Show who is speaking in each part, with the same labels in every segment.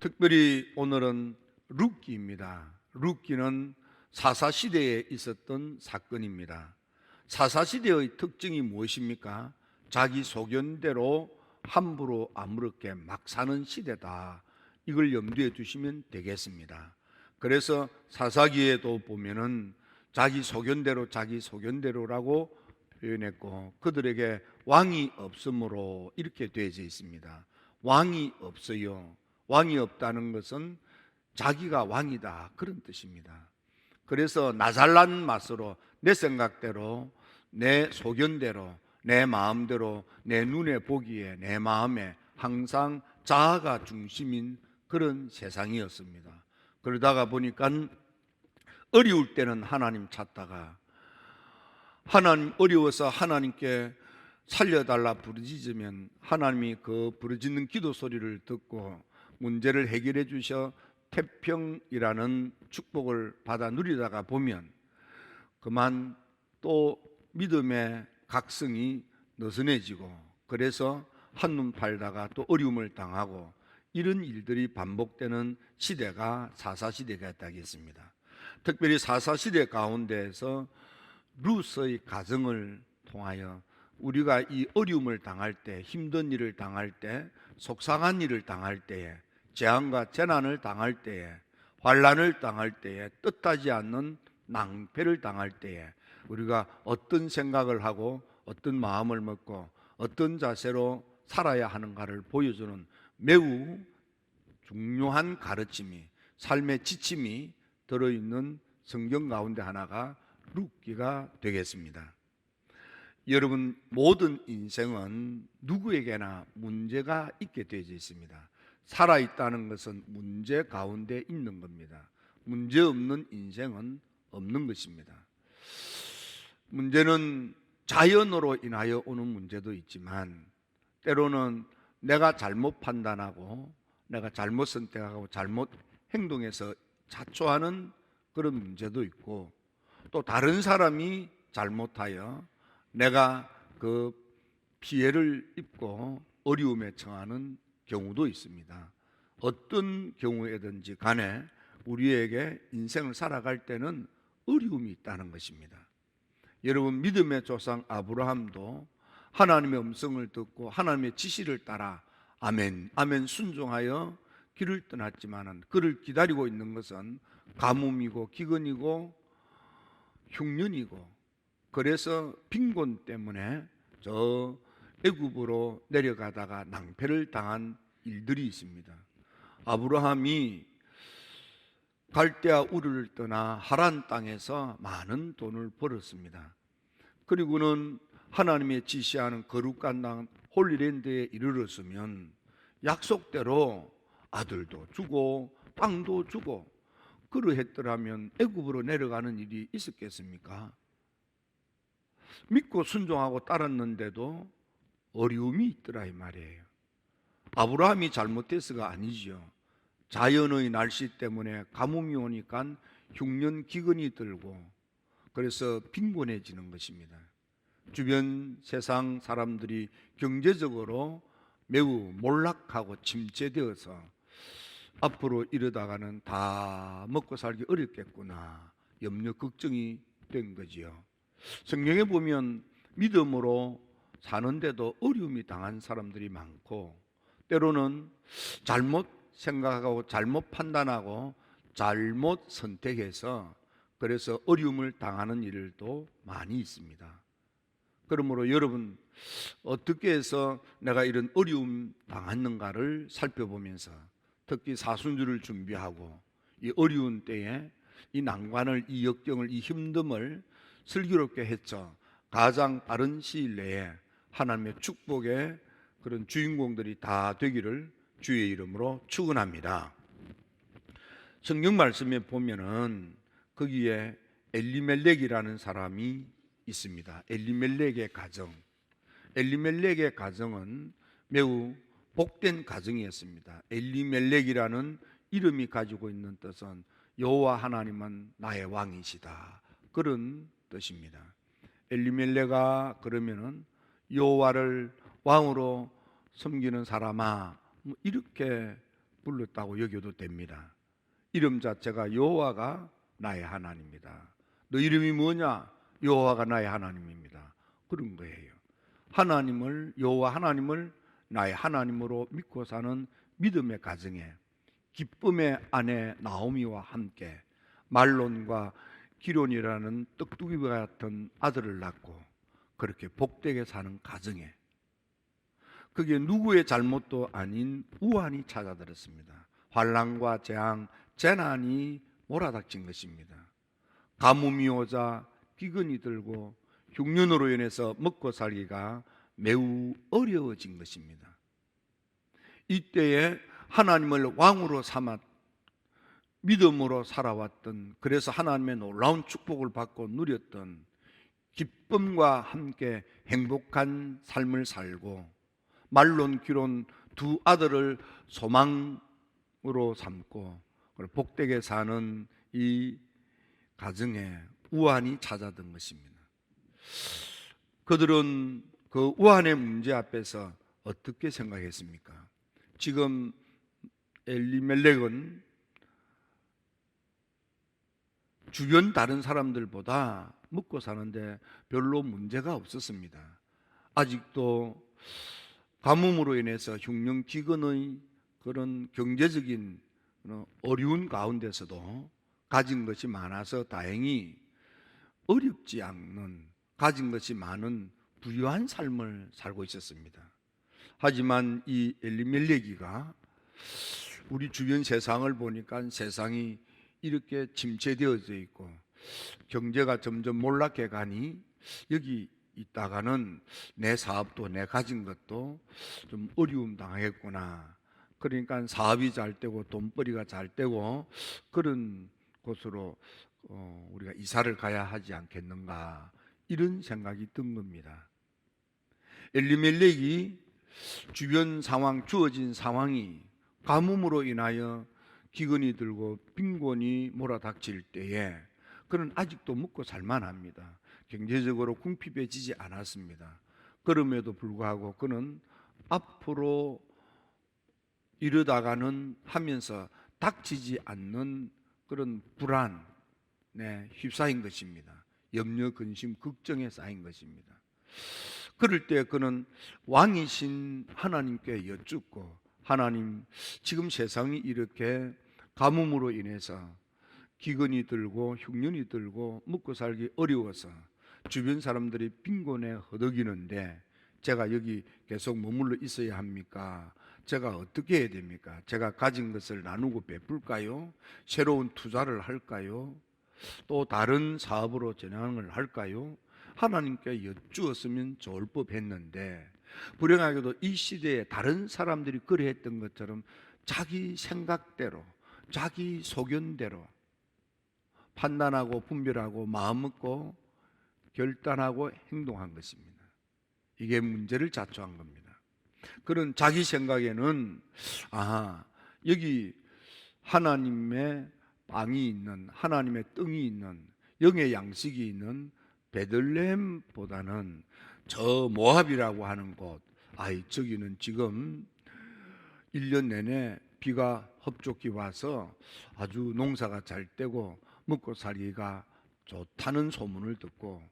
Speaker 1: 특별히 오늘은 룻기입니다. 룻기는 사사시대에 있었던 사건입니다. 사사시대의 특징이 무엇입니까? 자기 소견대로 함부로 아무렇게 막 사는 시대다. 이걸 염두에 두시면 되겠습니다. 그래서 사사기에도 보면은 자기 소견대로라고 표현했고, 그들에게 왕이 없으므로 이렇게 되어져 있습니다. 왕이 없어요. 왕이 없다는 것은 자기가 왕이다, 그런 뜻입니다. 그래서 나 잘난 맛으로 내 생각대로, 내 소견대로, 내 마음대로, 내 눈에 보기에, 내 마음에 항상 자아가 중심인 그런 세상이었습니다. 그러다가 보니까 어려울 때는 하나님 찾다가, 하나님 어려워서 하나님께 살려달라 부르짖으면 하나님이 그 부르짖는 기도 소리를 듣고 문제를 해결해 주셔 태평이라는 축복을 받아 누리다가 보면 그만 또 믿음의 각성이 느슨해지고, 그래서 한눈 팔다가 또 어려움을 당하고, 이런 일들이 반복되는 시대가 사사시대가 되겠습니다. 특별히 사사시대 가운데에서 룻의 가정을 통하여 우리가 이 어려움을 당할 때, 힘든 일을 당할 때, 속상한 일을 당할 때에, 재앙과 재난을 당할 때에, 환난을 당할 때에, 뜻하지 않는 낭패를 당할 때에 우리가 어떤 생각을 하고 어떤 마음을 먹고 어떤 자세로 살아야 하는가를 보여주는 매우 중요한 가르침이, 삶의 지침이 들어있는 성경 가운데 하나가 룻기가 되겠습니다. 여러분, 모든 인생은 누구에게나 문제가 있게 되어 있습니다. 살아있다는 것은 문제 가운데 있는 겁니다. 문제 없는 인생은 없는 것입니다. 문제는 자연으로 인하여 오는 문제도 있지만, 때로는 내가 잘못 판단하고 내가 잘못 선택하고 잘못 행동해서 자초하는 그런 문제도 있고, 또 다른 사람이 잘못하여 내가 그 피해를 입고 어려움에 처하는 경우도 있습니다. 어떤 경우에든지 간에 우리에게 인생을 살아갈 때는 어려움이 있다는 것입니다. 여러분, 믿음의 조상 아브라함도 하나님의 음성을 듣고 하나님의 지시를 따라 아멘, 아멘 순종하여 길을 떠났지만은, 그를 기다리고 있는 것은 가뭄이고 기근이고 흉년이고, 그래서 빈곤 때문에 저 애굽으로 내려가다가 낭패를 당한 일들이 있습니다. 아브라함이 갈대아 우르를 떠나 하란 땅에서 많은 돈을 벌었습니다. 그리고는 하나님의 지시하는 거룩한 땅 홀리랜드에 이르렀으면 약속대로 아들도 주고 땅도 주고, 그러했더라면 애굽으로 내려가는 일이 있었겠습니까? 믿고 순종하고 따랐는데도 어려움이 있더라 이 말이에요. 아브라함이 잘못해서가 아니죠. 자연의 날씨 때문에 가뭄이 오니까 흉년 기근이 들고, 그래서 빈곤해지는 것입니다. 주변 세상 사람들이 경제적으로 매우 몰락하고 침체되어서 앞으로 이러다가는 다 먹고 살기 어렵겠구나, 염려 걱정이 된 거지요. 성경에 보면 믿음으로 사는데도 어려움이 당한 사람들이 많고, 때로는 잘못 생각하고 잘못 판단하고 잘못 선택해서 그래서 어려움을 당하는 일도 많이 있습니다. 그러므로 여러분, 어떻게 해서 내가 이런 어려움 당했는가를 살펴보면서, 특히 사순주를 준비하고 이 어려운 때에 이 난관을, 이 역경을, 이 힘듦을 슬기롭게 헤쳐 가장 빠른 시일 내에 하나님의 축복의 그런 주인공들이 다 되기를 주의 이름으로 축원합니다. 성경 말씀에 보면은 거기에 엘리멜렉이라는 사람이 있습니다. 엘리멜렉의 가정. 엘리멜렉의 가정은 매우 복된 가정이었습니다. 엘리멜렉이라는 이름이 가지고 있는 뜻은 여호와 하나님은 나의 왕이시다, 그런 뜻입니다. 엘리멜렉아, 그러면은 여호와를 왕으로 섬기는 사람아, 이렇게 불렀다고 여겨도 됩니다. 이름 자체가 여호와가 나의 하나님이다. 너 이름이 뭐냐? 여호와가 나의 하나님입니다. 그런 거예요. 하나님을, 여호와 하나님을 나의 하나님으로 믿고 사는 믿음의 가정에 기쁨의 아내 나오미와 함께 말론과 기론이라는 떡두기와 같은 아들을 낳고 그렇게 복되게 사는 가정에 그게 누구의 잘못도 아닌 우환이 찾아들었습니다. 환난과 재앙, 재난이 몰아닥친 것입니다. 가뭄이 오자 기근이 들고 흉년으로 인해서 먹고 살기가 매우 어려워진 것입니다. 이때에 하나님을 왕으로 삼아 믿음으로 살아왔던, 그래서 하나님의 놀라운 축복을 받고 누렸던 기쁨과 함께 행복한 삶을 살고 말론 기론 두 아들을 소망으로 삼고 복되게 사는 이 가정에 우환이 찾아든 것입니다. 그들은 그 우환의 문제 앞에서 어떻게 생각했습니까? 지금 엘리멜렉은 주변 다른 사람들보다 먹고 사는데 별로 문제가 없었습니다. 아직도 가뭄으로 인해서 흉년 기근의 그런 경제적인 어려운 가운데서도 가진 것이 많아서 다행히 어렵지 않는, 가진 것이 많은 부유한 삶을 살고 있었습니다. 하지만 이 엘리멜레기가 우리 주변 세상을 보니까 세상이 이렇게 침체되어져 있고 경제가 점점 몰락해 가니 여기 있다가는 내 사업도 내 가진 것도 좀 어려움 당하겠구나. 그러니까 사업이 잘 되고 돈벌이가 잘 되고 그런 곳으로 우리가 이사를 가야 하지 않겠는가, 이런 생각이 든 겁니다. 엘리멜렉이 주변 상황, 주어진 상황이 가뭄으로 인하여 기근이 들고 빈곤이 몰아닥칠 때에 그는 아직도 먹고 살만합니다. 경제적으로 궁핍해지지 않았습니다. 그럼에도 불구하고 그는 앞으로 이러다가는 하면서 닥치지 않는 그런 불안에 휩싸인 것입니다. 염려, 근심, 걱정에 쌓인 것입니다. 그럴 때 그는 왕이신 하나님께 여쭙고, 하나님, 지금 세상이 이렇게 가뭄으로 인해서 기근이 들고 흉년이 들고 먹고 살기 어려워서 주변 사람들이 빈곤에 허덕이는데 제가 여기 계속 머물러 있어야 합니까? 제가 어떻게 해야 됩니까? 제가 가진 것을 나누고 베풀까요? 새로운 투자를 할까요? 또 다른 사업으로 전향을 할까요? 하나님께 여쭈었으면 좋을 법했는데 불행하게도 이 시대에 다른 사람들이 그래 했던 것처럼 자기 생각대로, 자기 소견대로 판단하고 분별하고 마음 먹고 결단하고 행동한 것입니다. 이게 문제를 자초한 겁니다. 그런 자기 생각에는 여기 하나님의 빵이 있는, 하나님의 떡이 있는, 영의 양식이 있는 베들레헴보다는 저 모압이라고 하는 곳, 저기는 지금 1년 내내 비가 흡족히 와서 아주 농사가 잘 되고 먹고 살기가 좋다는 소문을 듣고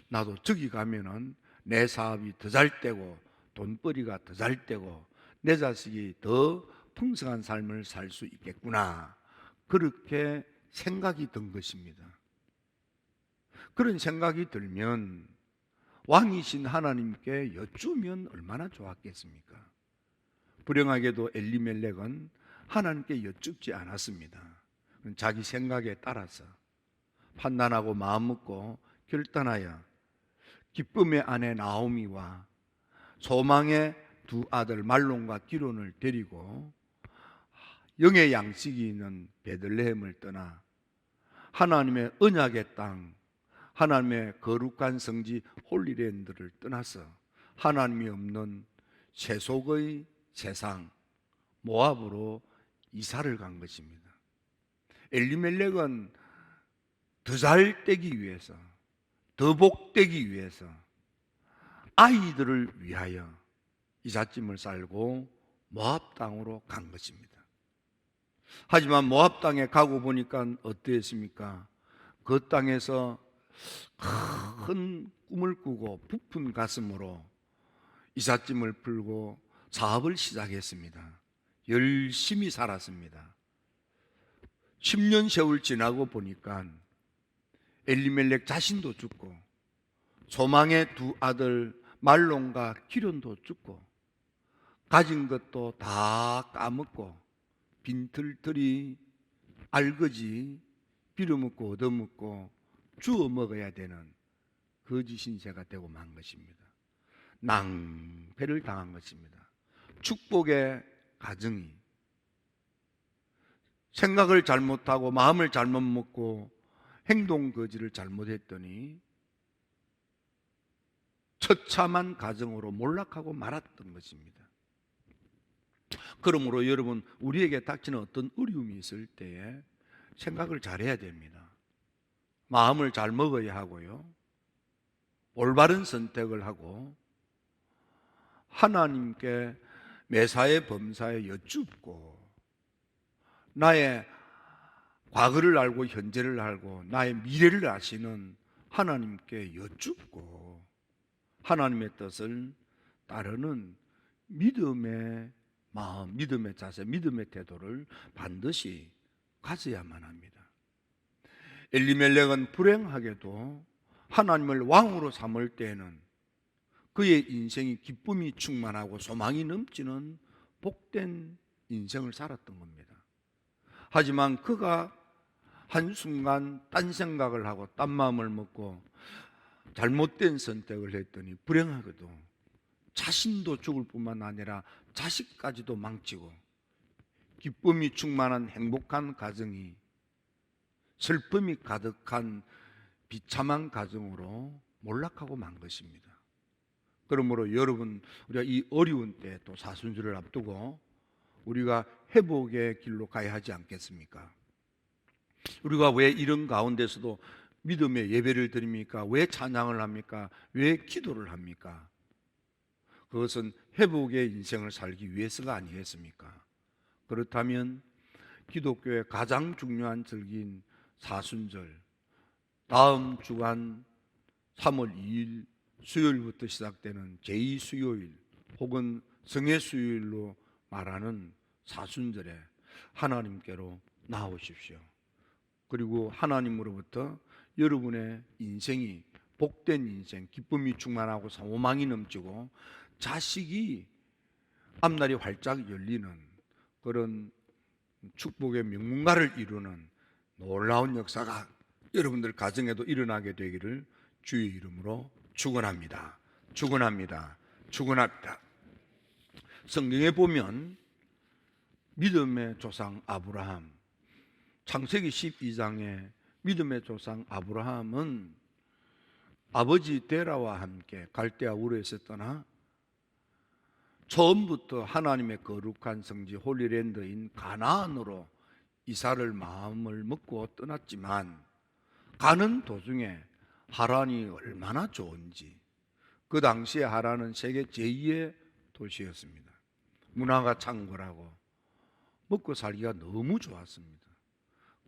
Speaker 1: 나도 저기 가면은 내 사업이 더 잘 되고 돈벌이가 더 잘 되고 내 자식이 더 풍성한 삶을 살 수 있겠구나, 그렇게 생각이 든 것입니다. 그런 생각이 들면 왕이신 하나님께 여쭈면 얼마나 좋았겠습니까? 불행하게도 엘리멜렉은 하나님께 여쭙지 않았습니다. 자기 생각에 따라서 판단하고 마음먹고 결단하여 기쁨의 아내 나오미와 소망의 두 아들 말론과 기론을 데리고 영의 양식이 있는 베들레헴을 떠나 하나님의 언약의 땅, 하나님의 거룩한 성지 홀리랜드를 떠나서 하나님이 없는 세속의 세상 모압으로 이사를 간 것입니다. 엘리멜렉은 더 잘 되기 위해서, 더 복되기 위해서 아이들을 위하여 이삿짐을 싸고 모압 땅으로 간 것입니다. 하지만 모압 땅에 가고 보니까 어땠습니까? 그 땅에서 큰 꿈을 꾸고 부푼 가슴으로 이삿짐을 풀고 사업을 시작했습니다. 열심히 살았습니다. 10년 세월 지나고 보니까 엘리멜렉 자신도 죽고 소망의 두 아들 말론과 기련도 죽고 가진 것도 다 까먹고 빈털털이 알거지 빌어먹고 얻어먹고 주워 먹어야 되는 거지 신세가 되고 만 것입니다. 낭패를 당한 것입니다. 축복의 가정이 생각을 잘못하고 마음을 잘못 먹고 행동 거지를 잘못했더니 처참한 가정으로 몰락하고 말았던 것입니다. 그러므로 여러분, 우리에게 닥치는 어떤 어려움이 있을 때에 생각을 잘해야 됩니다. 마음을 잘 먹어야 하고요, 올바른 선택을 하고 하나님께 매사에 범사에 여쭙고 나의 과거를 알고 현재를 알고 나의 미래를 아시는 하나님께 여쭙고 하나님의 뜻을 따르는 믿음의 마음, 믿음의 자세, 믿음의 태도를 반드시 가져야만 합니다. 엘리멜렉은 불행하게도 하나님을 왕으로 삼을 때에는 그의 인생이 기쁨이 충만하고 소망이 넘치는 복된 인생을 살았던 겁니다. 하지만 그가 한순간 딴 생각을 하고 딴 마음을 먹고 잘못된 선택을 했더니 불행하게도 자신도 죽을 뿐만 아니라 자식까지도 망치고 기쁨이 충만한 행복한 가정이 슬픔이 가득한 비참한 가정으로 몰락하고 만 것입니다. 그러므로 여러분, 우리가 이 어려운 때 또 사순절을 앞두고 우리가 회복의 길로 가야 하지 않겠습니까? 우리가 왜 이런 가운데서도 믿음의 예배를 드립니까? 왜 찬양을 합니까? 왜 기도를 합니까? 그것은 회복의 인생을 살기 위해서가 아니겠습니까? 그렇다면 기독교의 가장 중요한 절기인 사순절, 다음 주간 3월 2일 수요일부터 시작되는 제2수요일 혹은 성회수요일로 말하는 사순절에 하나님께로 나오십시오. 그리고 하나님으로부터 여러분의 인생이 복된 인생, 기쁨이 충만하고 소망이 넘치고 자식이 앞날이 활짝 열리는 그런 축복의 명문가를 이루는 놀라운 역사가 여러분들 가정에도 일어나게 되기를 주의 이름으로 축원합니다. 축원합니다. 축원합니다. 성경에 보면 믿음의 조상 아브라함, 창세기 12장에 믿음의 조상 아브라함은 아버지 데라와 함께 갈대아 우르에서 떠나 처음부터 하나님의 거룩한 성지 홀리랜드인 가나안으로 이사를 마음을 먹고 떠났지만 가는 도중에 하란이 얼마나 좋은지, 그 당시에 하란은 세계 제2의 도시였습니다. 문화가 창궐하고 먹고 살기가 너무 좋았습니다.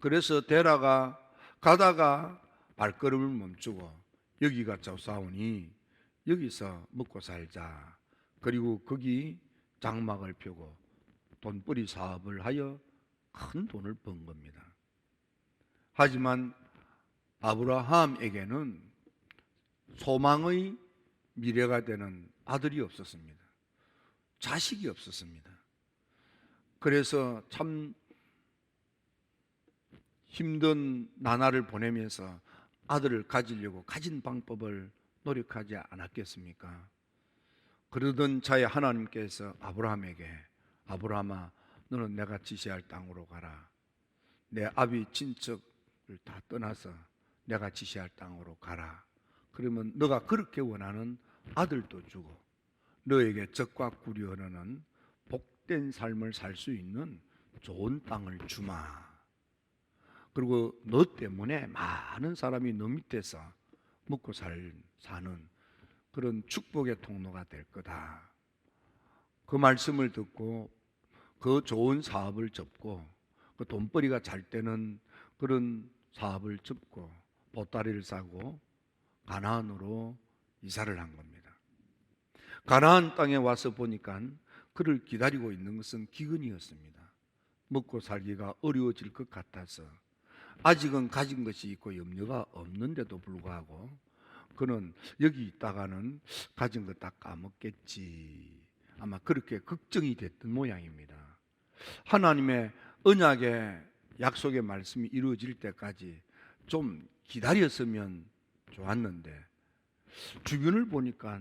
Speaker 1: 그래서 데라가 가다가 발걸음을 멈추고 여기가 좋사오니 여기서 먹고 살자. 그리고 거기 장막을 펴고 돈벌이 사업을 하여 큰 돈을 번 겁니다. 하지만 아브라함에게는 소망의 미래가 되는 아들이 없었습니다. 자식이 없었습니다. 그래서 참 힘든 나날을 보내면서 아들을 가지려고 가진 방법을 노력하지 않았겠습니까? 그러던 차에 하나님께서 아브라함에게, 아브라함아, 너는 내가 지시할 땅으로 가라. 내 아비 친척을 다 떠나서 내가 지시할 땅으로 가라. 그러면 너가 그렇게 원하는 아들도 주고 너에게 적과 꿀이 흐르는 복된 삶을 살 수 있는 좋은 땅을 주마. 그리고 너 때문에 많은 사람이 너 밑에서 먹고 사는 그런 축복의 통로가 될 거다. 그 말씀을 듣고 그 좋은 사업을 접고 그 돈벌이가 잘 되는 그런 사업을 접고 보따리를 싸고 가나안으로 이사를 한 겁니다. 가나안 땅에 와서 보니까 그를 기다리고 있는 것은 기근이었습니다. 먹고 살기가 어려워질 것 같아서 아직은 가진 것이 있고 염려가 없는데도 불구하고 그는 여기 있다가는 가진 거 다 까먹겠지, 아마 그렇게 걱정이 됐던 모양입니다. 하나님의 언약의 약속의 말씀이 이루어질 때까지 좀 기다렸으면 좋았는데 주변을 보니까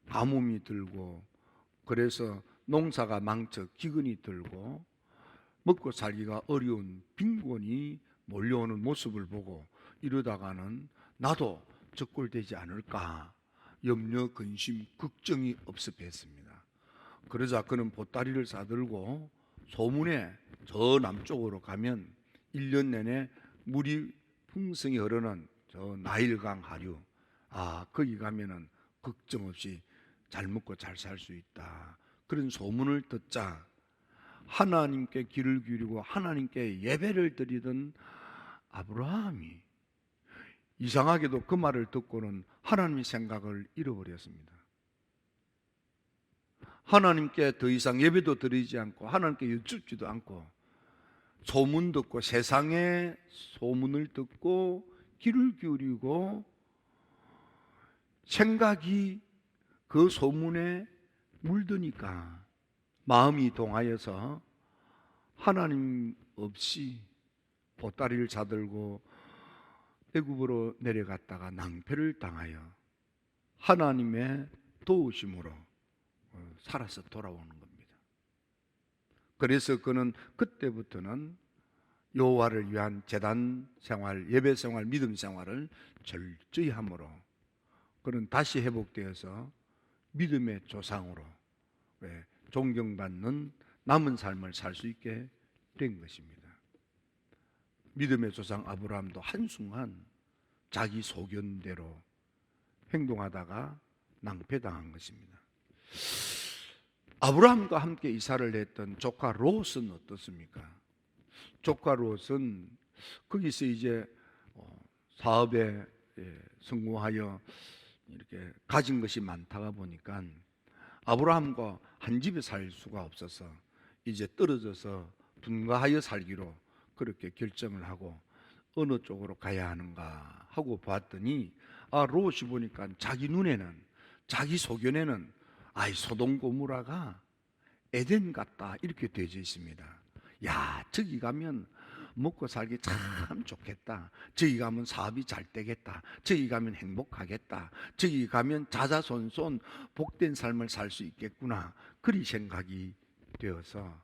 Speaker 1: 가뭄이 들고 그래서 농사가 망쳐 기근이 들고 먹고 살기가 어려운 빈곤이 몰려오는 모습을 보고 이러다가는 나도 적골되지 않을까 염려, 근심, 걱정이 없습했습니다. 그러자 그는 보따리를 싸들고 소문에 저 남쪽으로 가면 1년 내내 물이 풍성히 흐르는 저 나일강 하류, 거기 가면은 걱정 없이 잘 먹고 잘 살 수 있다, 그런 소문을 듣자 하나님께 귀를 기울이고 하나님께 예배를 드리던 아브라함이 이상하게도 그 말을 듣고는 하나님의 생각을 잃어버렸습니다. 하나님께 더 이상 예배도 드리지 않고 하나님께 여쭙지도 않고 소문 듣고 세상의 소문을 듣고 귀를 기울이고 생각이 그 소문에 물드니까 마음이 동하여서 하나님 없이 보따리를 사들고 애굽으로 내려갔다가 낭패를 당하여 하나님의 도우심으로 살아서 돌아오는 겁니다. 그래서 그는 그때부터는 여호와를 위한 제단 생활, 예배 생활, 믿음 생활을 철저히 함으로 그는 다시 회복되어서 믿음의 조상으로 존경받는 남은 삶을 살 수 있게 된 것입니다. 믿음의 조상 아브라함도 한순간 자기 소견대로 행동하다가 낭패당한 것입니다. 아브라함과 함께 이사를 했던 조카 롯은 어떻습니까? 조카 롯은 거기서 이제 사업에 성공하여 이렇게 가진 것이 많다가 보니까 아브라함과 한 집에 살 수가 없어서 이제 떨어져서 분가하여 살기로 그렇게 결정을 하고 어느 쪽으로 가야 하는가 하고 봤더니 롯이 보니까 자기 눈에는, 자기 소견에는 소돔 고모라가 에덴 같다 이렇게 되어져 있습니다. 야, 저기 가면 먹고 살기 참 좋겠다, 저기 가면 사업이 잘 되겠다, 저기 가면 행복하겠다, 저기 가면 자자손손 복된 삶을 살 수 있겠구나, 그리 생각이 되어서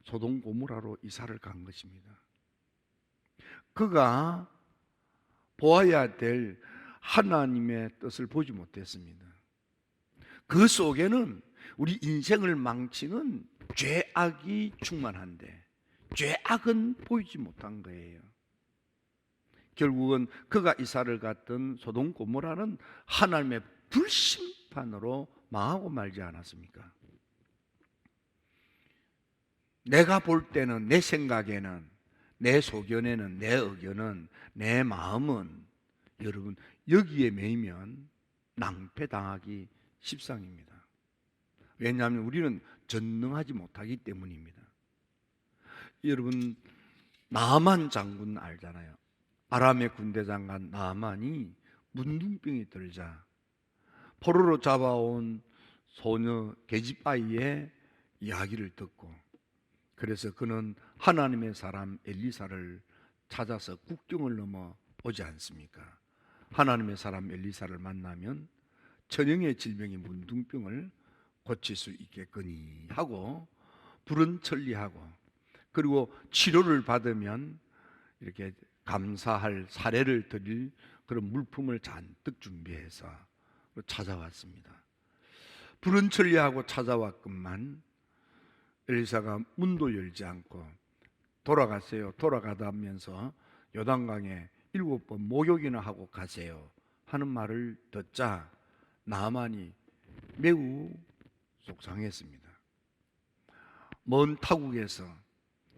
Speaker 1: 소돔 고모라로 이사를 간 것입니다. 그가 보아야 될 하나님의 뜻을 보지 못했습니다. 그 속에는 우리 인생을 망치는 죄악이 충만한데 죄악은 보이지 못한 거예요. 결국은 그가 이사를 갔던 소돔 고모라는 하나님의 불심판으로 망하고 말지 않았습니까? 내가 볼 때는, 내 생각에는, 내 소견에는, 내 의견은, 내 마음은 여러분 여기에 매이면 낭패당하기 십상입니다. 왜냐하면 우리는 전능하지 못하기 때문입니다. 여러분 나만 장군 알잖아요. 아람의 군대 장관 나만이 문둥병이 들자 포로로 잡아온 소녀 게집아이의 이야기를 듣고 그래서 그는 하나님의 사람 엘리사를 찾아서 국경을 넘어 오지 않습니까? 하나님의 사람 엘리사를 만나면 천형의 질병인 문둥병을 고칠 수 있겠거니 하고 불은 천리하고 그리고 치료를 받으면 이렇게 감사할 사례를 드릴 그런 물품을 잔뜩 준비해서 찾아왔습니다. 불은 천리하고 찾아왔건만 엘리사가 문도 열지 않고 돌아가세요, 돌아가다면서 요단강에 7번 목욕이나 하고 가세요 하는 말을 듣자 나만이 매우 속상했습니다. 먼 타국에서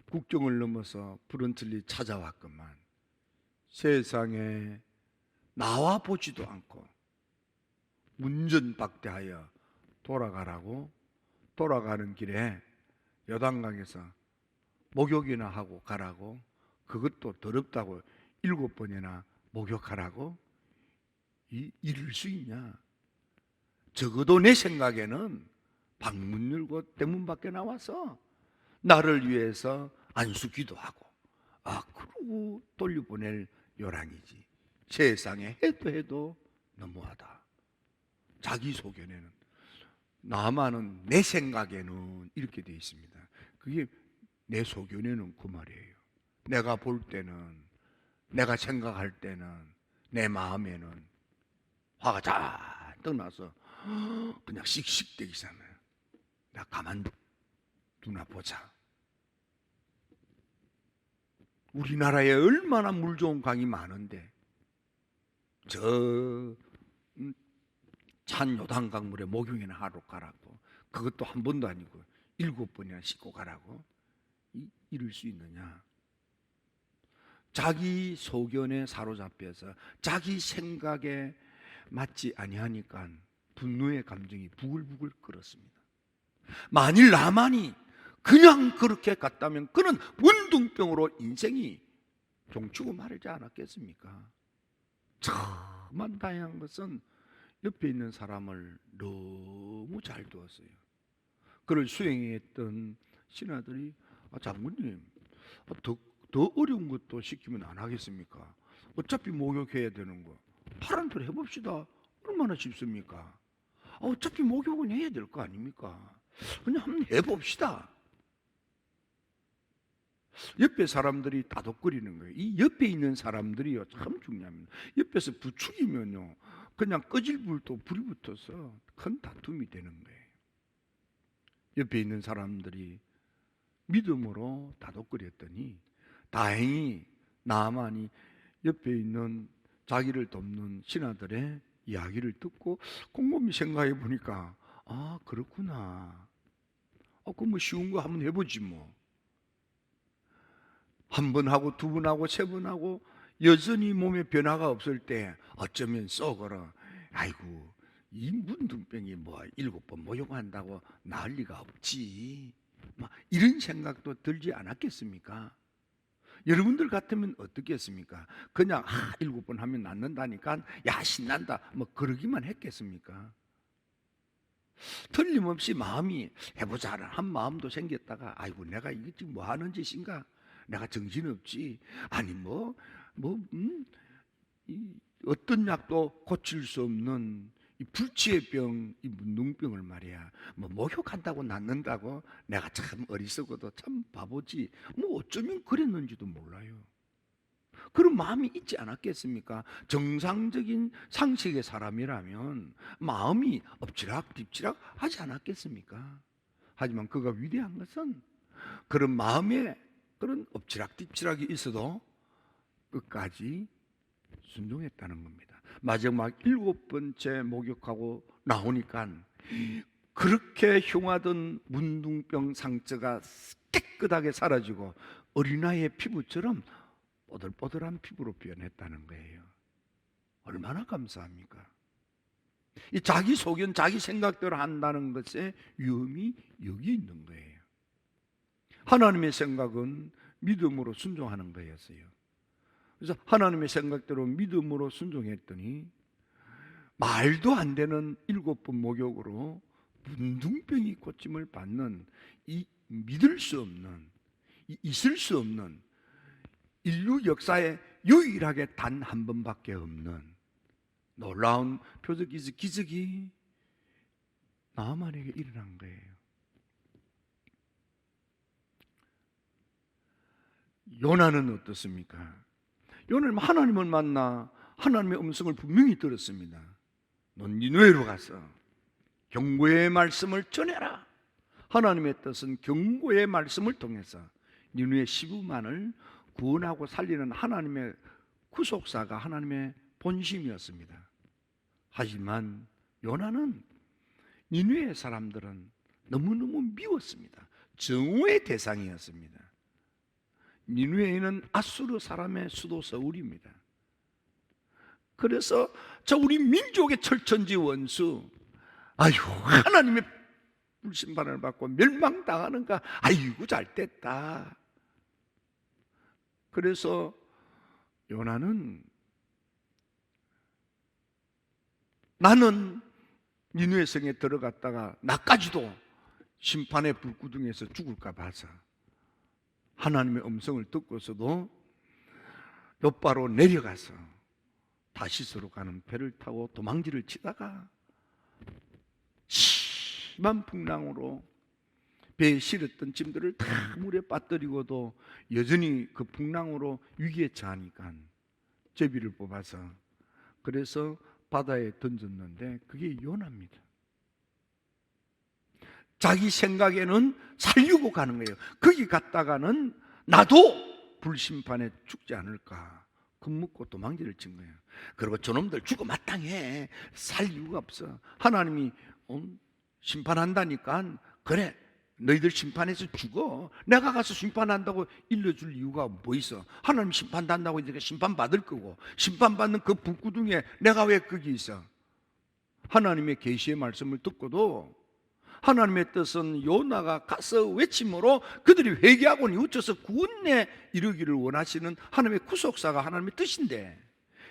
Speaker 1: 국경을 넘어서 브런틀리 찾아왔건만 세상에 나와 보지도 않고 문전박대하여 돌아가라고 돌아가는 길에 요단강에서 목욕이나 하고 가라고, 그것도 더럽다고 7번이나 목욕하라고 이럴 수 있냐? 적어도 내 생각에는 방문 열고 대문 밖에 나와서 나를 위해서 안수 기도하고 그러고 돌려보낼 요랑이지. 세상에 해도 너무하다. 자기 소견에는, 나만은 내 생각에는 이렇게 되어 있습니다. 그게 내 소견에는 그 말이에요. 내가 볼 때는, 내가 생각할 때는, 내 마음에는 화가 잔뜩 나서 그냥 씩씩대기잖아요. 나 가만 두나 보자. 우리나라에 얼마나 물 좋은 강이 많은데 저 찬 요단강물에 목욕이나 하러 가라고, 그것도 한 번도 아니고 7번이나 씻고 가라고 이럴 수 있느냐? 자기 소견에 사로잡혀서 자기 생각에 맞지 아니하니까 분노의 감정이 부글부글 끓었습니다. 만일 나만이 그냥 그렇게 갔다면 그는 문둥병으로 인생이 종치고 말지 않았겠습니까? 참만 다행한 것은 옆에 있는 사람을 너무 잘 두었어요. 그를 수행했던 신하들이 장군님, 더 어려운 것도 시키면 안 하겠습니까? 어차피 목욕해야 되는 거 하라는 대로 해봅시다. 얼마나 쉽습니까? 어차피 목욕은 해야 될 거 아닙니까? 그냥 한번 해봅시다. 옆에 사람들이 다독거리는 거예요. 이 옆에 있는 사람들이요, 참 중요합니다. 옆에서 부추기면요, 그냥 꺼질 불도 불이 붙어서 큰 다툼이 되는 거예요. 옆에 있는 사람들이 믿음으로 다독거렸더니 다행히 나만이 옆에 있는 자기를 돕는 신하들의 이야기를 듣고 곰곰이 생각해 보니까 그렇구나. 그럼 뭐 쉬운 거 한번 해보지 뭐. 한 번 하고 2번 하고 3번 하고 여전히 몸에 변화가 없을 때 어쩌면 썩어라. 아이고, 이 문둥병이 뭐 7번 목욕한다고 나을 리가 없지. 막 이런 생각도 들지 않았겠습니까? 여러분들 같으면 어떻겠습니까? 그냥 7번 하면 낫는다니까 야 신난다 뭐 그러기만 했겠습니까? 틀림없이 마음이 해보자 한 마음도 생겼다가 아이고 내가 이게 지금 뭐 하는 짓인가? 내가 정신없지. 아니 어떤 약도 고칠 수 없는 이 불치의 병, 이 문둥병을 말이야. 뭐 목욕한다고 낫는다고? 내가 참 어리석어도 참 바보지. 뭐 어쩌면 그랬는지도 몰라요. 그런 마음이 있지 않았겠습니까? 정상적인 상식의 사람이라면 마음이 엎치락 뒤치락 하지 않았겠습니까? 하지만 그가 위대한 것은 그런 마음에 그런 엎치락 뒤치락이 있어도 끝까지 순종했다는 겁니다. 마지막 7번째 목욕하고 나오니까 그렇게 흉하던 문둥병 상처가 깨끗하게 사라지고 어린아이의 피부처럼 뽀들뽀들한 피부로 변했다는 거예요. 얼마나 감사합니까? 이 자기 소견, 자기 생각대로 한다는 것의 위험이 여기 있는 거예요. 하나님의 생각은 믿음으로 순종하는 거였어요. 그래서 하나님의 생각대로 믿음으로 순종했더니 말도 안 되는 7번 목욕으로 문둥병이 고침을 받는 이 믿을 수 없는, 있을 수 없는 인류 역사에 유일하게 단 한 번밖에 없는 놀라운 표적이지 기적이 나만에게 일어난 거예요. 요나는 어떻습니까? 요나는 하나님을 만나 하나님의 음성을 분명히 들었습니다. 넌 니느웨로 가서 경고의 말씀을 전해라. 하나님의 뜻은 경고의 말씀을 통해서 니느웨 15만을 구원하고 살리는 하나님의 구속사가 하나님의 본심이었습니다. 하지만 요나는 니느웨 사람들은 너무너무 미웠습니다. 정오의 대상이었습니다. 니느웨는 아수르 사람의 수도 서울입니다. 그래서 저 우리 민족의 철천지 원수, 아유 하나님의 불심판을 받고 멸망당하는가, 아이고 잘됐다. 그래서 요나는 나는 니느웨 성에 들어갔다가 나까지도 심판의 불구덩이에서 죽을까 봐서 하나님의 음성을 듣고서도 욥바로 내려가서 다시스로 가는 배를 타고 도망지를 치다가 심한 풍랑으로 배에 실었던 짐들을 다 물에 빠뜨리고도 여전히 그 풍랑으로 위기에 처하니까 제비를 뽑아서 그래서 바다에 던졌는데 그게 요나입니다. 자기 생각에는 살리고 가는 거예요. 거기 갔다가는 나도 불심판에 죽지 않을까 겁먹고 도망지를 친 거예요. 그리고 저놈들 죽어 마땅해, 살 이유가 없어. 하나님이 심판한다니까 그래 너희들 심판해서 죽어. 내가 가서 심판한다고 일러줄 이유가 뭐 있어? 하나님 심판한다고 이제 심판받을 거고, 심판받는 그 불구덩이에 내가 왜 거기 있어? 하나님의 계시의 말씀을 듣고도 하나님의 뜻은 요나가 가서 외침으로 그들이 회개하고 뉘우쳐서 구원에 이르기를 원하시는 하나님의 구속사가 하나님의 뜻인데,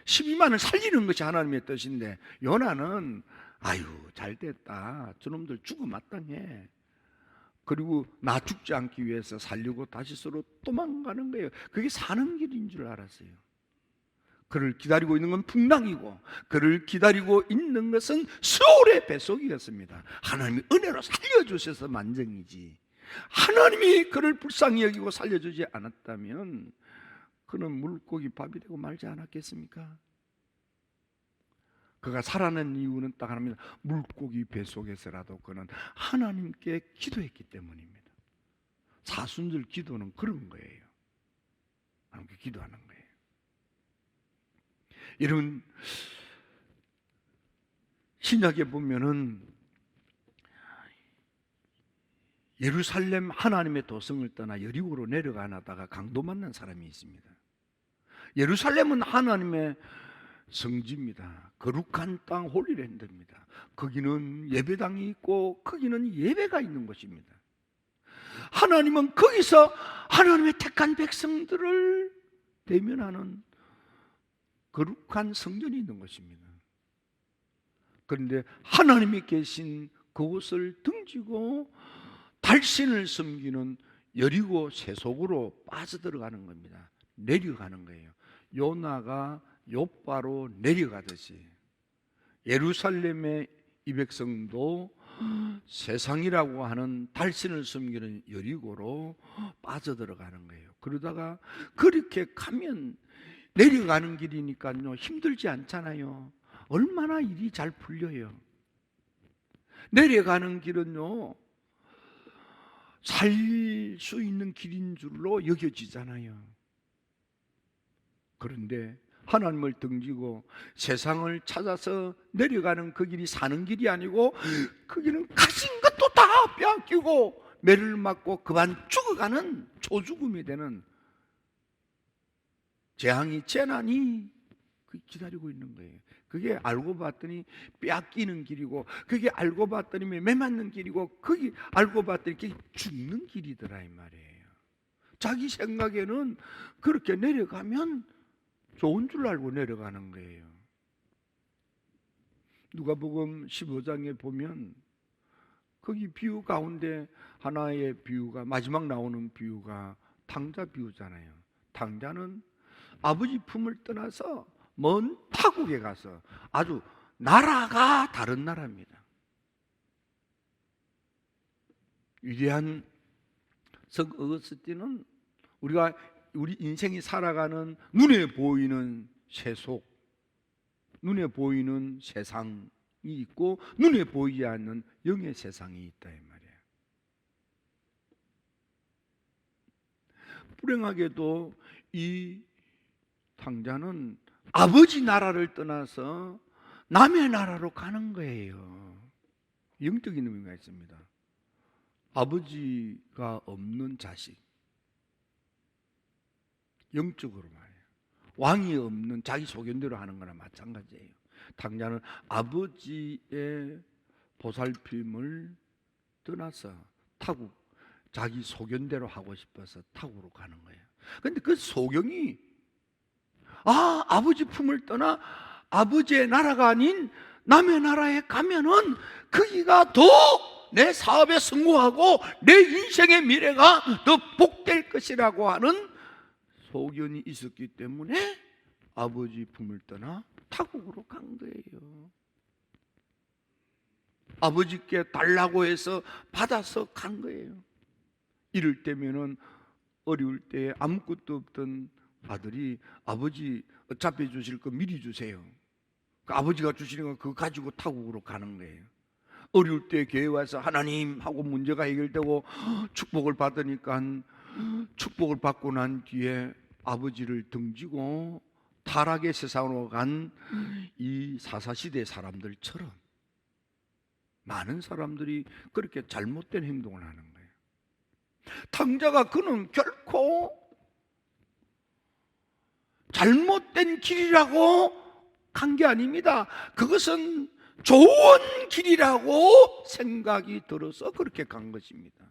Speaker 1: 12만을 살리는 것이 하나님의 뜻인데, 요나는 아유 잘됐다, 저놈들 죽어 마땅해. 그리고 나 죽지 않기 위해서 살려고 다시스로 도망가는 거예요. 그게 사는 길인 줄 알았어요. 그를 기다리고 있는 건 풍랑이고, 그를 기다리고 있는 것은 서울의 배속이었습니다. 하나님이 은혜로 살려주셔서 만정이지, 하나님이 그를 불쌍히 여기고 살려주지 않았다면 그는 물고기 밥이 되고 말지 않았겠습니까? 그가 살아난 이유는 딱 하나입니다. 물고기 뱃속에서라도 그는 하나님께 기도했기 때문입니다. 사순절 기도는 그런 거예요. 하나님께 기도하는 거예요. 이런 신약에 보면은 예루살렘 하나님의 도성을 떠나 여리고로 내려가다가 강도 만난 사람이 있습니다. 예루살렘은 하나님의 성지입니다. 거룩한 땅 홀리랜드입니다. 거기는 예배당이 있고 거기는 예배가 있는 곳입니다. 하나님은 거기서 하나님의 택한 백성들을 대면하는 거룩한 성전이 있는 것입니다. 그런데 하나님이 계신 그곳을 등지고 달신을 섬기는 여리고 세속으로 빠져들어가는 겁니다. 내려가는 거예요. 요나가 욥바로 내려가듯이 예루살렘의 이 백성도 세상이라고 하는 달신을 섬기는 여리고로 빠져들어가는 거예요. 그러다가 그렇게 가면 내려가는 길이니까요 힘들지 않잖아요. 얼마나 일이 잘 풀려요. 내려가는 길은요 살 수 있는 길인 줄로 여겨지잖아요. 그런데 하나님을 등지고 세상을 찾아서 내려가는 그 길이 사는 길이 아니고 그 길은 가진 것도 다 빼앗기고 매를 맞고 그만 죽어가는 초죽음이 되는 재앙이 재난이 기다리고 있는 거예요. 그게 알고 봤더니 빼앗기는 길이고, 그게 알고 봤더니 매 맞는 길이고, 그게 알고 봤더니 그게 죽는 길이더라 이 말이에요. 자기 생각에는 그렇게 내려가면 좋은 줄 알고 내려가는 거예요. 누가복음 15장에 보면 거기 비유 가운데 하나의 비유가, 마지막 나오는 비유가 탕자 비유잖아요. 탕자는 아버지 품을 떠나서 먼 타국에 가서, 아주 나라가 다른 나라입니다. 위대한 성 어거스틴은 우리 인생이 살아가는 눈에 보이는 세속, 눈에 보이는 세상이 있고 눈에 보이지 않는 영의 세상이 있다 이 말이에요. 불행하게도 이 탕자는 아버지 나라를 떠나서 남의 나라로 가는 거예요. 영적인 의미가 있습니다. 아버지가 없는 자식, 영적으로 말이에요. 왕이 없는 자기 소견대로 하는 거나 마찬가지예요. 탕자는 아버지의 보살핌을 떠나서 타국, 자기 소견대로 하고 싶어서 타국으로 가는 거예요. 그런데 그 소경이 아버지 품을 떠나 아버지의 나라가 아닌 남의 나라에 가면은 거기가 더 내 사업에 성공하고 내 인생의 미래가 더 복될 것이라고 하는 소견이 있었기 때문에 아버지 품을 떠나 타국으로 간 거예요. 아버지께 달라고 해서 받아서 간 거예요. 이럴 때면은 어려울 때에 아무것도 없던 아들이 아버지 어차피 주실 거 미리 주세요. 그 아버지가 주시는 거 그거 가지고 타국으로 가는 거예요. 어려울 때 교회 와서 하나님 하고 문제가 해결되고 축복을 받으니까 축복을 받고 난 뒤에 아버지를 등지고 타락의 세상으로 간 이 사사시대 사람들처럼 많은 사람들이 그렇게 잘못된 행동을 하는 거예요. 탕자가 그는 결코 잘못된 길이라고 간 게 아닙니다. 그것은 좋은 길이라고 생각이 들어서 그렇게 간 것입니다.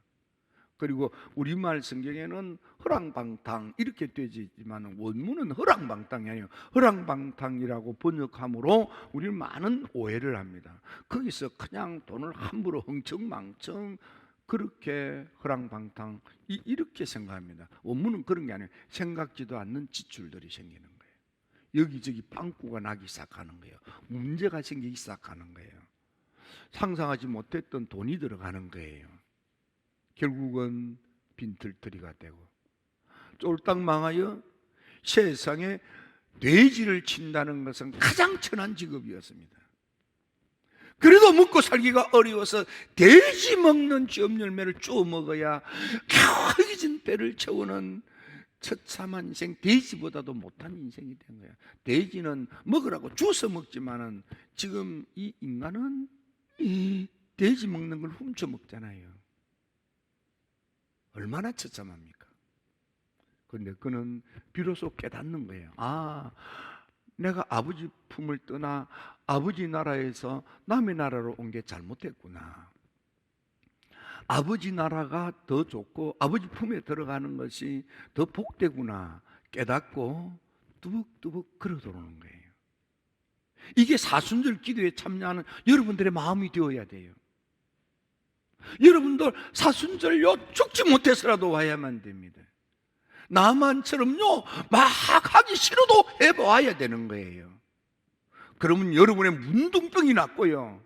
Speaker 1: 그리고 우리말 성경에는 허랑방탕 이렇게 되지만 원문은 허랑방탕이 아니에요. 허랑방탕이라고 번역함으로 우리는 많은 오해를 합니다. 거기서 그냥 돈을 함부로 흥청망청 그렇게 허랑방탕 이렇게 생각합니다. 원문은 그런 게 아니에요. 생각지도 않는 지출들이 생기는 거예요. 여기저기 빵꾸가 나기 시작하는 거예요. 문제가 생기기 시작하는 거예요. 상상하지 못했던 돈이 들어가는 거예요. 결국은 빈털터리가 되고 쫄딱 망하여 세상에 돼지를 친다는 것은 가장 천한 직업이었습니다. 그래도 먹고 살기가 어려워서 돼지 먹는 쥐엄열매를 쪼 먹어야 겨우 잊은 배를 채우는 처참한 인생, 돼지보다도 못한 인생이 된 거야. 돼지는 먹으라고 주워 먹지만은 지금 이 인간은 이 돼지 먹는 걸 훔쳐 먹잖아요. 얼마나 처참합니까? 그런데 그는 비로소 깨닫는 거예요. 내가 아버지 품을 떠나 아버지 나라에서 남의 나라로 온 게 잘못했구나. 아버지 나라가 더 좋고 아버지 품에 들어가는 것이 더 복되구나 깨닫고 두벅두벅 걸어 들어오는 거예요. 이게 사순절 기도에 참여하는 여러분들의 마음이 되어야 돼요. 여러분들 사순절요 죽지 못해서라도 와야만 됩니다. 나만처럼요 막 하기 싫어도 해봐야 되는 거예요. 그러면 여러분의 문둥병이 낫고요,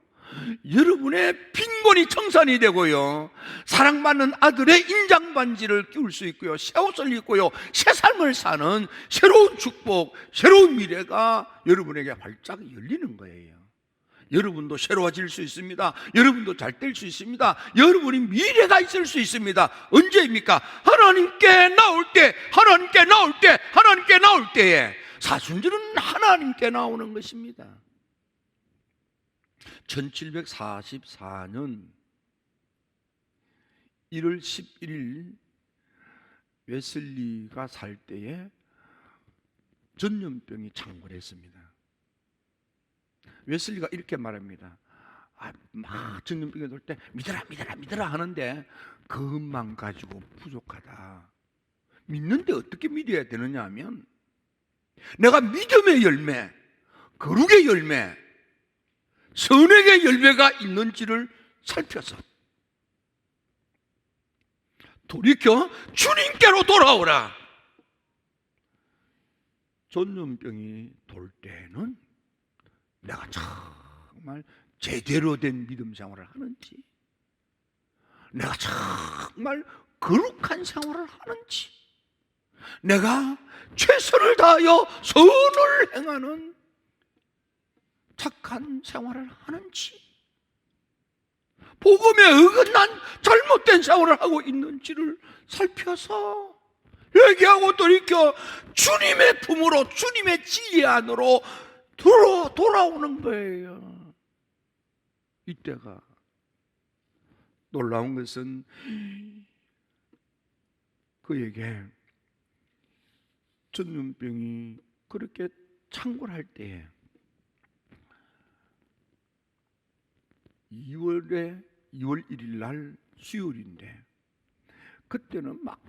Speaker 1: 여러분의 빈곤이 청산이 되고요, 사랑받는 아들의 인장반지를 끼울 수 있고요, 새 옷을 입고요, 새 삶을 사는 새로운 축복, 새로운 미래가 여러분에게 활짝 열리는 거예요. 여러분도 새로워질 수 있습니다. 여러분도 잘 될 수 있습니다. 여러분이 미래가 있을 수 있습니다. 언제입니까? 하나님께 나올 때, 하나님께 나올 때, 하나님께 나올 때에. 사순절은 하나님께 나오는 것입니다. 1744년 1월 11일 웨슬리가 살 때에 전염병이 창궐했습니다. 웨슬리가 이렇게 말합니다. 막 전염병이 돌 때 믿어라 믿어라 믿어라 하는데 그것만 가지고 부족하다. 믿는데 어떻게 믿어야 되느냐 하면 내가 믿음의 열매, 거룩의 열매, 선행의 열매가 있는지를 살펴서 돌이켜 주님께로 돌아오라. 전염병이 돌 때는 내가 정말 제대로 된 믿음 생활을 하는지, 내가 정말 거룩한 생활을 하는지, 내가 최선을 다하여 선을 행하는 착한 생활을 하는지, 복음에 어긋난 잘못된 생활을 하고 있는지를 살펴서 회개하고 돌이켜 주님의 품으로, 주님의 지혜 안으로 돌아오는 거예요. 이때가 놀라운 것은 그에게 전염병이 그렇게 창궐할 때에 2월 1일 날 수요일인데, 그때는 막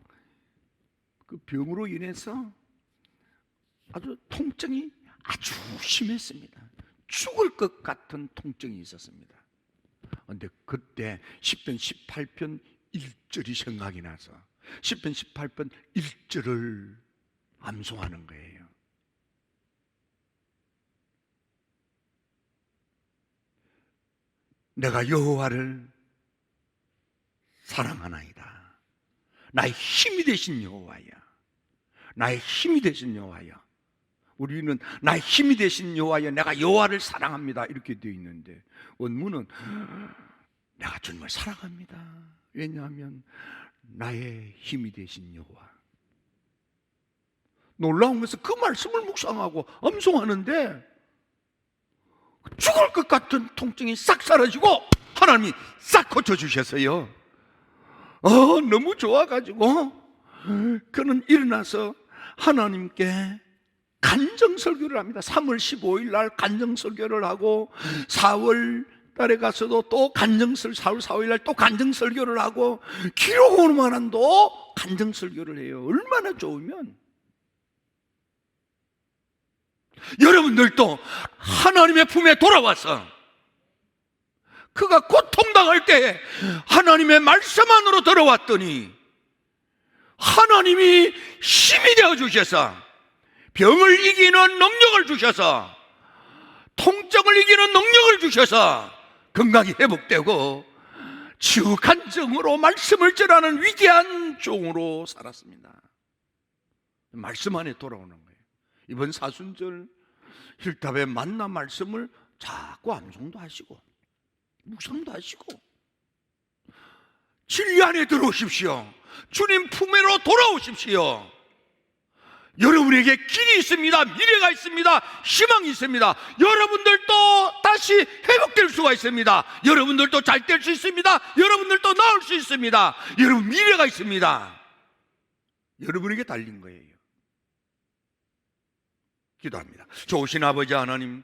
Speaker 1: 그 병으로 인해서 아주 통증이 아주 심했습니다. 죽을 것 같은 통증이 있었습니다. 그런데 그때 10편 18편 1절이 생각이 나서 10편 18편 1절을 암송하는 거예요. 내가 여호와를 사랑하나이다. 나의 힘이 되신 여호와야. 나의 힘이 되신 여호와야. 우리는 나의 힘이 되신 여호와여, 내가 여호와를 사랑합니다, 이렇게 되어 있는데, 원문은 내가 주님을 사랑합니다. 왜냐하면 나의 힘이 되신 여호와. 놀라운 것은 그 말씀을 묵상하고 암송하는데 죽을 것 같은 통증이 싹 사라지고 하나님이 싹 고쳐주셨어요. 너무 좋아가지고 그는 일어나서 하나님께 간정설교를 합니다. 3월 15일 날 간정설교를 하고 4월 달에 가서도 또 4월 4일 날 또 간정설교를 하고 기록 오는 한도 간정설교를 해요. 얼마나 좋으면 여러분들도 하나님의 품에 돌아와서 그가 고통당할 때에 하나님의 말씀 안으로 들어왔더니 하나님이 힘이 되어 주셔서 병을 이기는 능력을 주셔서 통증을 이기는 능력을 주셔서 건강이 회복되고 지극한 정으로 말씀을 전하는 위대한 종으로 살았습니다. 말씀 안에 돌아오는 거예요. 이번 사순절 힐탑의 만나 말씀을 자꾸 암송도 하시고 묵상도 하시고 진리 안에 들어오십시오. 주님 품에로 돌아오십시오. 여러분에게 길이 있습니다. 미래가 있습니다. 희망이 있습니다. 여러분들도 다시 회복될 수가 있습니다. 여러분들도 잘 될 수 있습니다. 여러분들도 나을 수 있습니다. 여러분 미래가 있습니다. 여러분에게 달린 거예요. 기도합니다. 좋으신 아버지 하나님,